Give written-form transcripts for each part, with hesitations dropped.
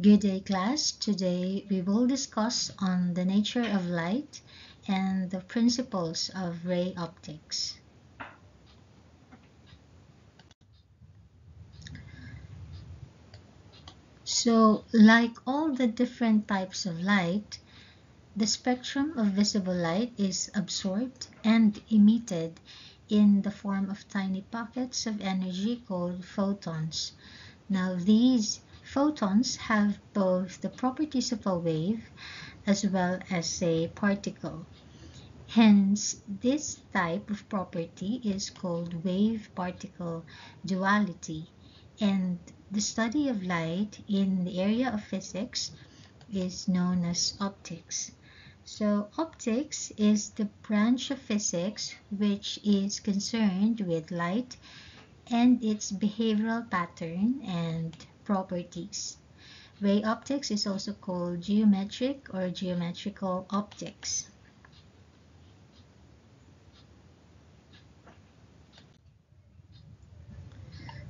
Good day, class. Today we will discuss on the nature of light and the principles of ray optics. So, like all the different types of light, the spectrum of visible light is absorbed and emitted in the form of tiny pockets of energy called photons. Now, these photons have both the properties of a wave as well as a particle. Hence, this type of property is called wave-particle duality, and the study of light in the area of physics is known as optics. So, optics is the branch of physics which is concerned with light and its behavioral pattern and properties. Ray optics is also called geometric or geometrical optics.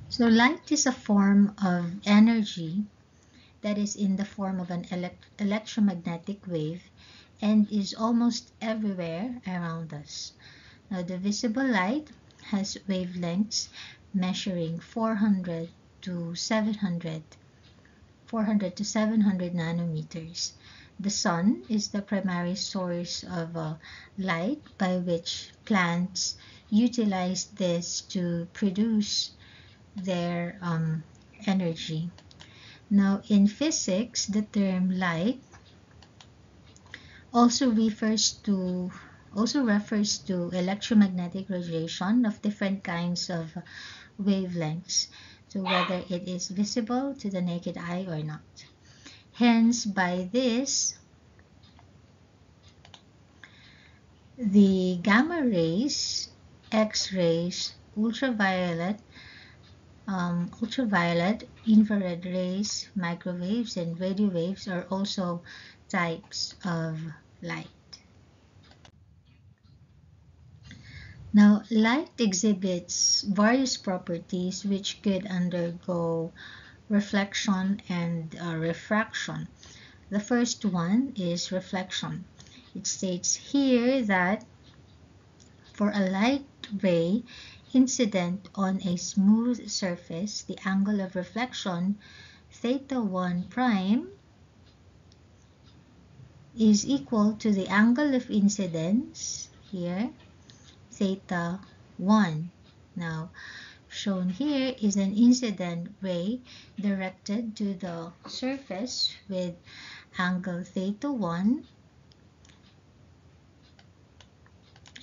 So light is a form of energy that is in the form of an electromagnetic wave and is almost everywhere around us. Now the visible light has wavelengths measuring 400 to 700 nanometers. The sun is the primary source of light by which plants utilize this to produce their energy. Now, in physics, the term light also refers to electromagnetic radiation of different kinds of wavelengths, so whether it is visible to the naked eye or not. Hence, by this, the gamma rays, X-rays, ultraviolet, infrared rays, microwaves, and radio waves are also types of light. Now, light exhibits various properties which could undergo reflection and refraction. The first one is reflection. It states here that for a light ray incident on a smooth surface, the angle of reflection theta 1 prime is equal to the angle of incidence here, theta 1. Now, shown here is an incident ray directed to the surface with angle theta 1,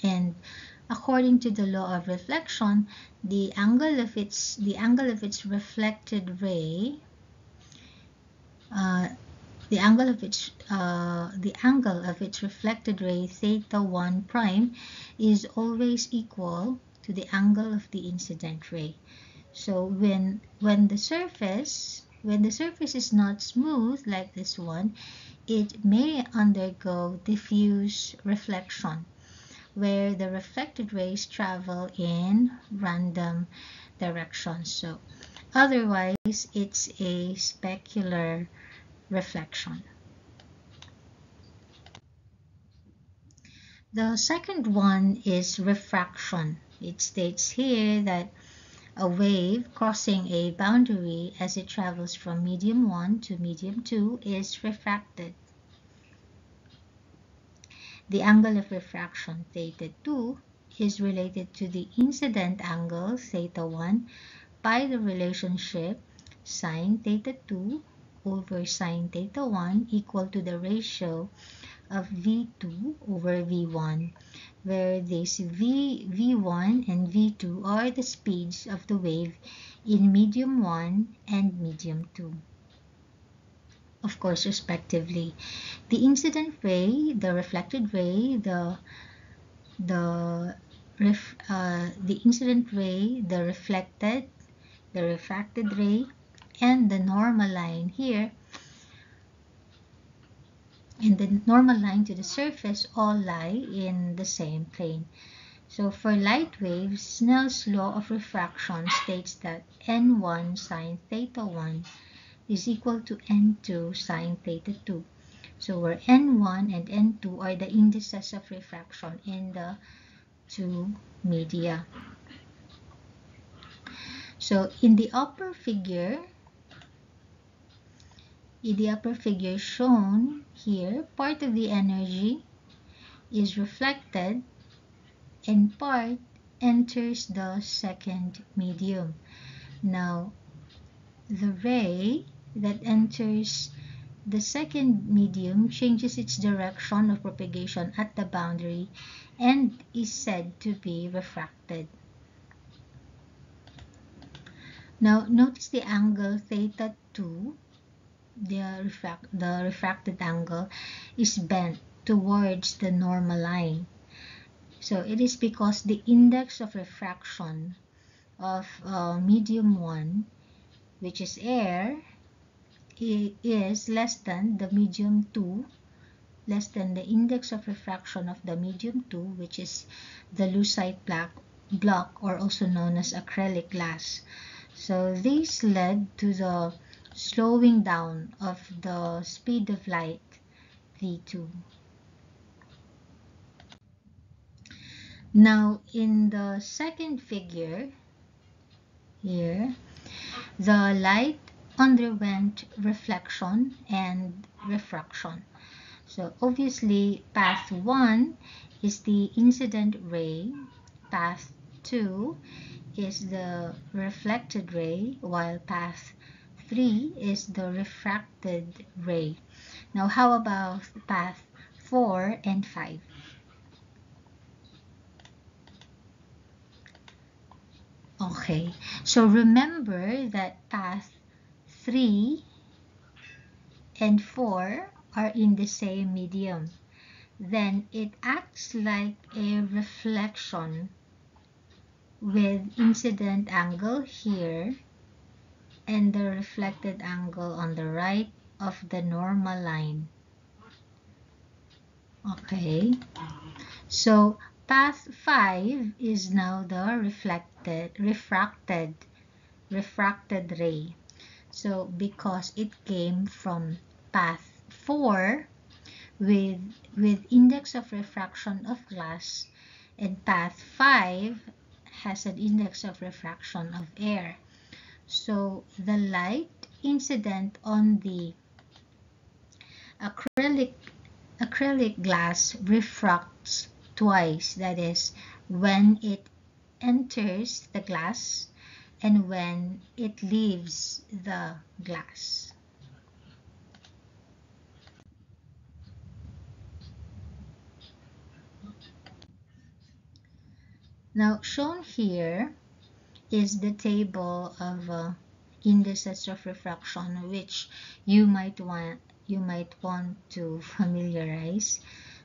and according to the law of reflection, the angle of its reflected ray, the angle of its reflected ray theta 1 prime is always equal to the angle of the incident ray. So when the surface is not smooth like this one, it may undergo diffuse reflection, where the reflected rays travel in random directions. So otherwise, it's a specular reflection. The second one is refraction. It states here that a wave crossing a boundary as it travels from medium 1 to medium 2 is refracted. The angle of refraction theta 2 is related to the incident angle theta 1 by the relationship sine theta 2 over sine theta 1 equal to the ratio of V2 over V1, where this V1 and V2 are the speeds of the wave in medium 1 and medium 2. Of course, respectively. The incident ray, the reflected ray, the incident ray, the reflected, the refracted ray, and the normal line here, and the normal line to the surface all lie in the same plane. So for light waves, Snell's law of refraction states that n1 sine theta 1 is equal to n2 sine theta 2. So where n1 and n2 are the indices of refraction in the two media. So in the upper figure shown here, part of the energy is reflected and part enters the second medium. Now, the ray that enters the second medium changes its direction of propagation at the boundary and is said to be refracted. Now, notice the angle theta 2, the refracted angle, is bent towards the normal line. So it is because the index of refraction of medium 1, which is air, is less than the medium 2, less than the index of refraction of the medium 2, which is the lucite block, or also known as acrylic glass. So this led to the slowing down of the speed of light, v2. Now, in the second figure here, the light underwent reflection and refraction. So obviously, path 1 is the incident ray, path 2 is the reflected ray, while path 3 is the refracted ray. Now, how about path 4 and 5? Okay, so remember that path 3 and 4 are in the same medium. Then it acts like a reflection with incident angle here and the reflected angle on the right of the normal line. Okay, so path 5 is now the refracted ray. So because it came from path 4 with index of refraction of glass, and path 5 has an index of refraction of air. So the light incident on the acrylic glass refracts twice, that is, when it enters the glass and when it leaves the glass. Now, shown here is the table of indices of refraction, which you might want to familiarize.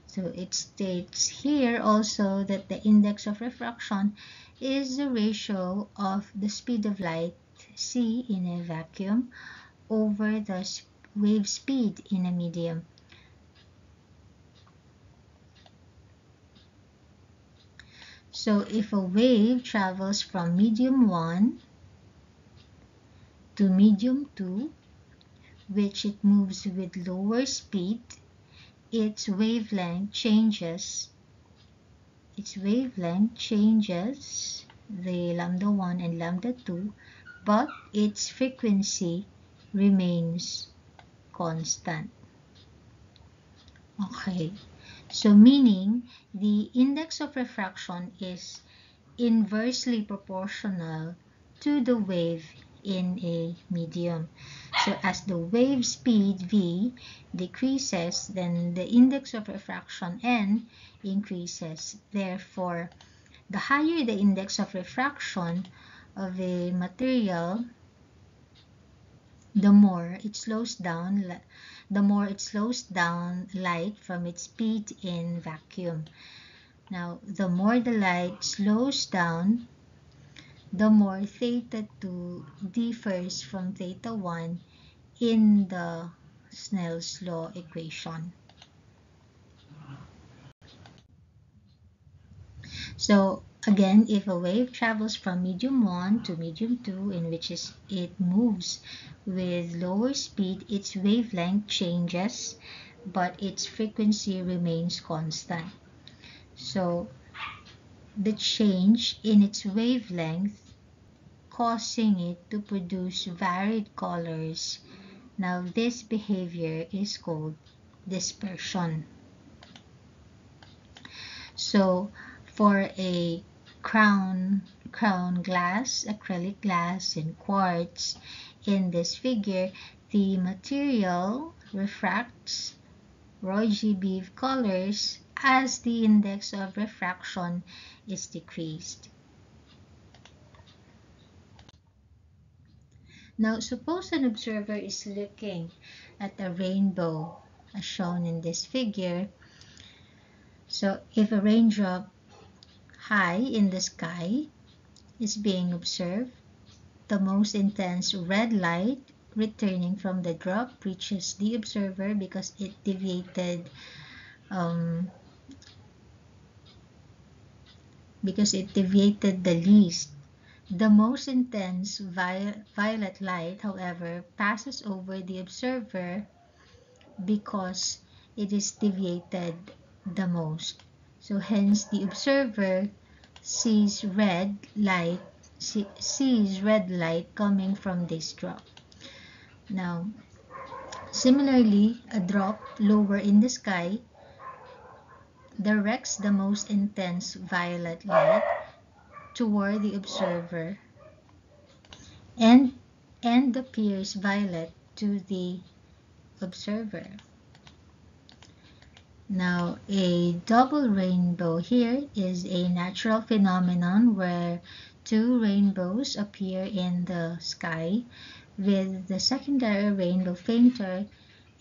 So it states here also that the index of refraction is the ratio of the speed of light, c, in a vacuum over the wave speed in a medium. So if a wave travels from medium 1 to medium 2, which it moves with lower speed, its wavelength changes, the lambda 1 and lambda 2, but its frequency remains constant. Okay, so meaning the index of refraction is inversely proportional to the wave in a medium. So as the wave speed v decreases, then the index of refraction n increases. Therefore, the higher the index of refraction of a material, the more it slows down light from its speed in vacuum. Now, the more the light slows down, the more theta 2 differs from theta 1 in the Snell's law equation. So Again, if a wave travels from medium 1 to medium 2, in which it moves with lower speed, its wavelength changes, but its frequency remains constant. So the change in its wavelength causing it to produce varied colors. Now this behavior is called dispersion. So for a crown glass, acrylic glass, and quartz, in this figure, the material refracts RGB colors as the index of refraction is decreased. Now, suppose an observer is looking at a rainbow as shown in this figure. So if a raindrop high in the sky is being observed, the most intense red light returning from the drop reaches the observer because it deviated the least. The most intense violet light, however, passes over the observer because it is deviated the most. So hence the observer sees red light coming from this drop. Now, similarly, a drop lower in the sky directs the most intense violet light toward the observer and appears violet to the observer. Now, a double rainbow here is a natural phenomenon where two rainbows appear in the sky, with the secondary rainbow fainter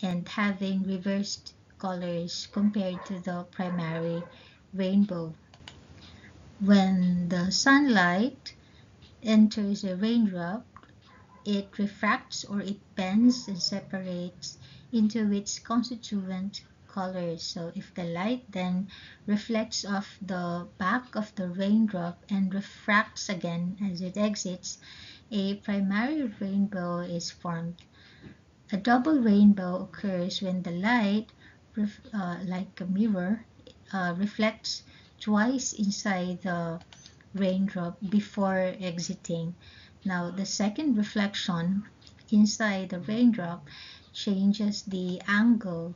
and having reversed colors compared to the primary rainbow. When the sunlight enters a raindrop, it refracts or it bends and separates into its constituent colors. So if the light then reflects off the back of the raindrop and refracts again as it exits, a primary rainbow is formed. A double rainbow occurs when the light, like a mirror, reflects twice inside the raindrop before exiting. Now, the second reflection inside the raindrop changes the angle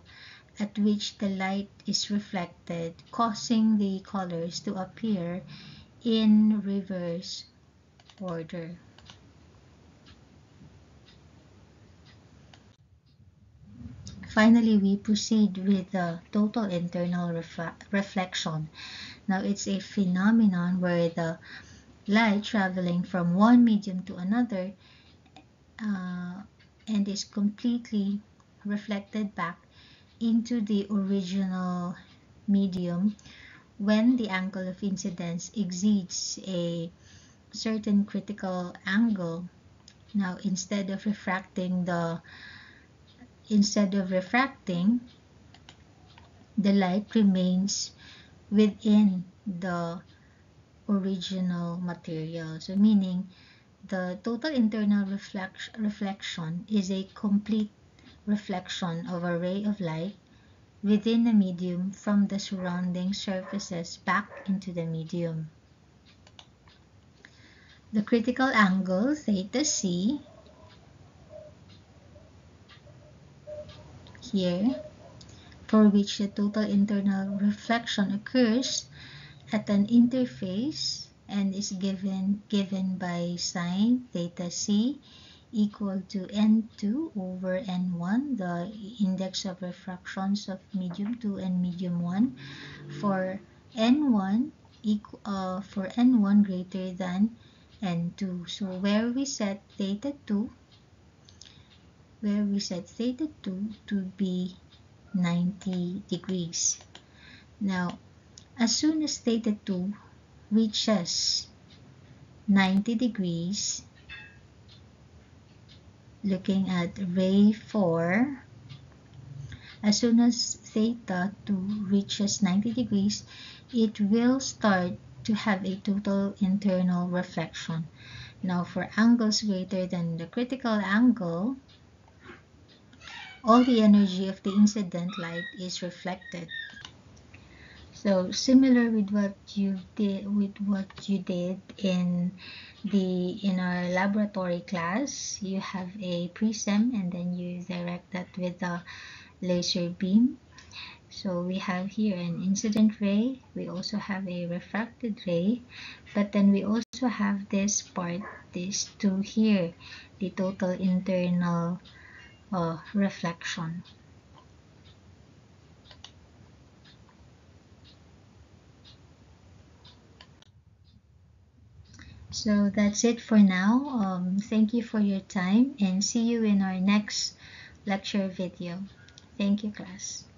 at which the light is reflected, causing the colors to appear in reverse order. Finally, we proceed with the total internal reflection. Now, it's a phenomenon where the light traveling from one medium to another and is completely reflected back into the original medium when the angle of incidence exceeds a certain critical angle. Now, instead of refracting, the light remains within the original material. So meaning the total internal reflection is a complete reflection of a ray of light within a medium from the surrounding surfaces back into the medium. The critical angle theta c here, for which the total internal reflection occurs at an interface and is given by sine theta c equal to n2 over n1, the index of refractions of medium 2 and medium 1, for n1 greater than n2. So where we set theta 2 to be 90 degrees. Now, as soon as theta 2 reaches 90 degrees, looking at ray 4, as soon as theta 2 reaches 90 degrees, it will start to have a total internal reflection. Now, for angles greater than the critical angle, all the energy of the incident light is reflected. So similar with what you did in our laboratory class, you have a prism and then you direct that with a laser beam. So we have here an incident ray, we also have a refracted ray, but then we also have this part, these two here, the total internal reflection. So that's it for now. Thank you for your time and see you in our next lecture video. Thank you, class.